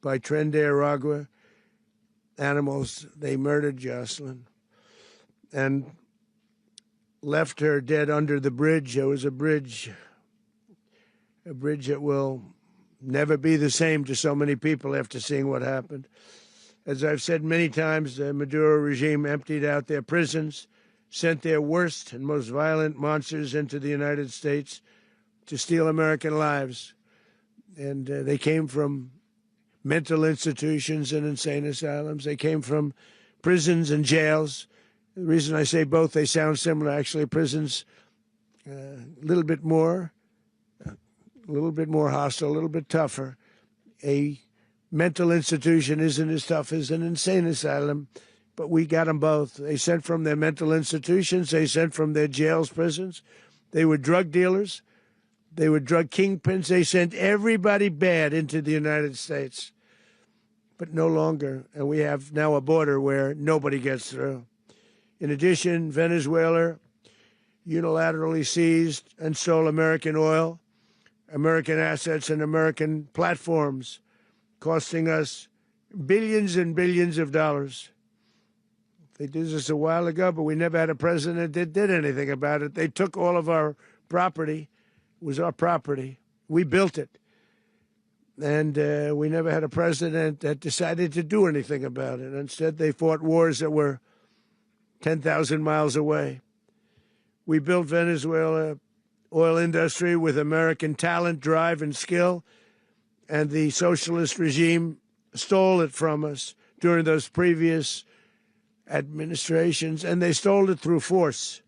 by Tren de Aragua animals. They murdered Jocelyn and left her dead under the bridge. There was a bridge that will never be the same to so many people after seeing what happened. As I've said many times, the Maduro regime emptied out their prisons, sent their worst and most violent monsters into the United States to steal American lives. And they came from mental institutions and insane asylums. They came from prisons and jails. The reason I say both, they sound similar. Actually, prisons, a little bit more hostile, a little bit tougher. A mental institution isn't as tough as an insane asylum, but we got them both. They sent from their mental institutions. They sent from their jails, prisons. They were drug dealers. They were drug kingpins. They sent everybody bad into the United States, but no longer. And we have now a border where nobody gets through. In addition, Venezuela unilaterally seized and stole American oil, American assets, and American platforms, costing us billions and billions of dollars. They did this a while ago, but we never had a president that did anything about it. They took all of our property. It was our property. We built it. And we never had a president that decided to do anything about it. Instead, they fought wars that were 10,000 miles away. We built Venezuela oil industry with American talent, drive, and skill, and the socialist regime stole it from us during those previous administrations, and they stole it through force.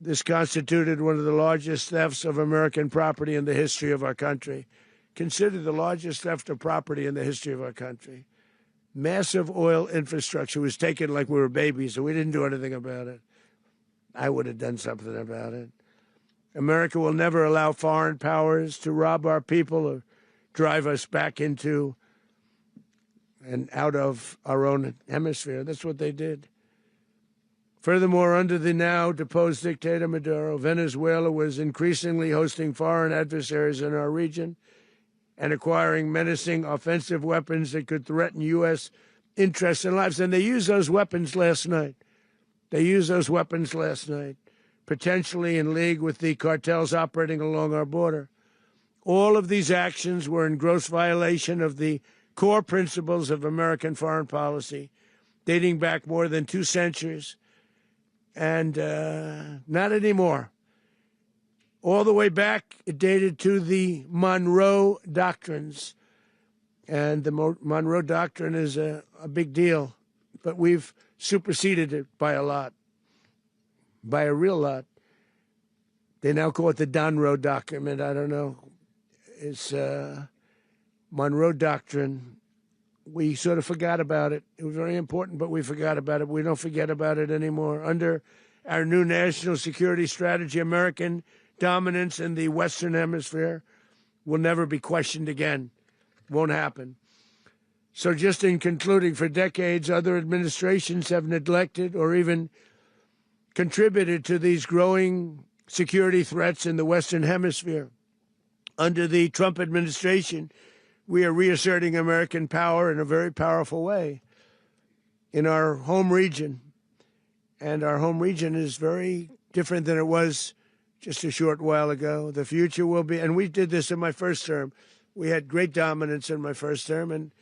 This constituted one of the largest thefts of American property in the history of our country. Considered the largest theft of property in the history of our country. Massive oil infrastructure was taken like we were babies, and we didn't do anything about it. I would have done something about it. America will never allow foreign powers to rob our people or drive us back into and out of our own hemisphere. That's what they did. Furthermore, under the now deposed dictator Maduro, Venezuela was increasingly hosting foreign adversaries in our region and acquiring menacing offensive weapons that could threaten U.S. interests and lives. And they used those weapons last night. Potentially in league with the cartels operating along our border. All of these actions were in gross violation of the core principles of American foreign policy, dating back more than 2 centuries. And not anymore. All the way back, it dated to the Monroe Doctrines. And the Monroe Doctrine is a big deal, but we've superseded it by a lot, by a real lot. They now call it the Monroe Document. I don't know. It's Monroe Doctrine. We sort of forgot about it. It was very important, but we forgot about it. We don't forget about it anymore. Under our new national security strategy, American dominance in the Western Hemisphere will never be questioned again. Won't happen. So just in concluding, for decades, other administrations have neglected or even contributed to these growing security threats in the Western Hemisphere. Under the Trump administration, we are reasserting American power in a very powerful way in our home region. And our home region is very different than it was just a short while ago. The future will be, and we did this in my first term. We had great dominance in my first term, and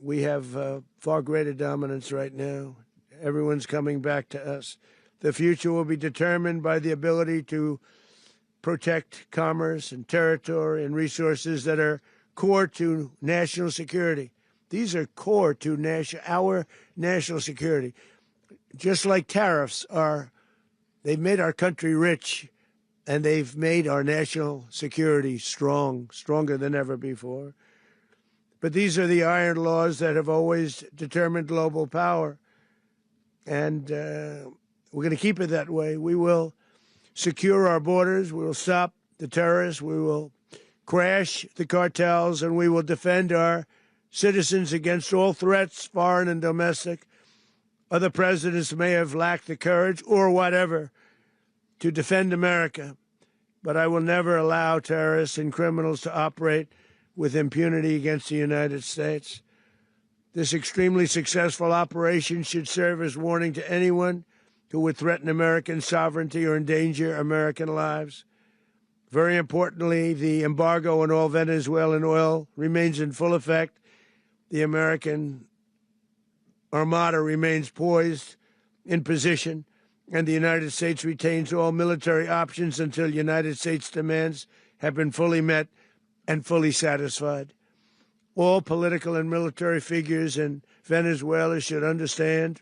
we have far greater dominance right now. Everyone's coming back to us. The future will be determined by the ability to protect commerce and territory and resources that are core to national security. These are core to our national security. Just like tariffs are, they've made our country rich, and they've made our national security stronger than ever before. But these are the iron laws that have always determined global power. And we're going to keep it that way. We will secure our borders. We will stop the terrorists. We will crash the cartels, and we will defend our citizens against all threats, foreign and domestic. Other presidents may have lacked the courage or whatever to defend America, but I will never allow terrorists and criminals to operate with impunity against the United States. This extremely successful operation should serve as warning to anyone who would threaten American sovereignty or endanger American lives. Very importantly, the embargo on all Venezuelan oil remains in full effect. The American Armada remains poised in position, and the United States retains all military options until United States demands have been fully met and fully satisfied. All political and military figures in Venezuela should understand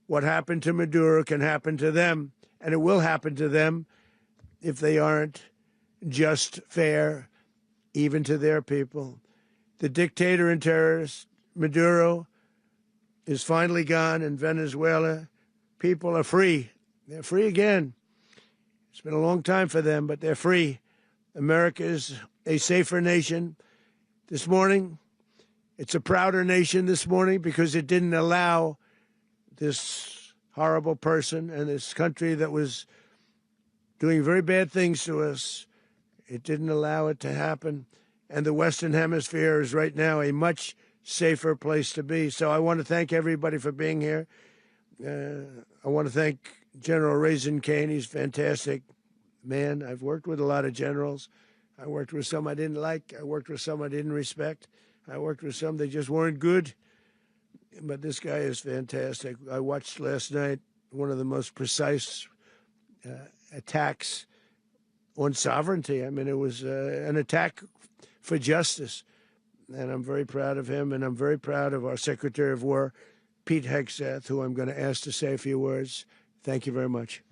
what happened to Maduro can happen to them, and it will happen to them if they aren't just, fair, even to their people. The dictator and terrorist Maduro is finally gone, and Venezuela people are free. They're free again. It's been a long time for them, but they're free. America is a safer nation. This morning, it's a prouder nation this morning because it didn't allow this horrible person and this country that was doing very bad things to us. It didn't allow it to happen. And the Western Hemisphere is right now a much safer place to be. So I want to thank everybody for being here. I want to thank General Raisin Kane. He's a fantastic man. I've worked with a lot of generals. I worked with some I didn't like. I worked with some I didn't respect. I worked with some that just weren't good. But this guy is fantastic. I watched last night one of the most precise attacks on sovereignty. I mean, it was an attack for justice. And I'm very proud of him, and I'm very proud of our Secretary of War, Pete Hegseth, who I'm going to ask to say a few words. Thank you very much.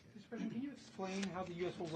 Mr. President, can you explain how the U.S. will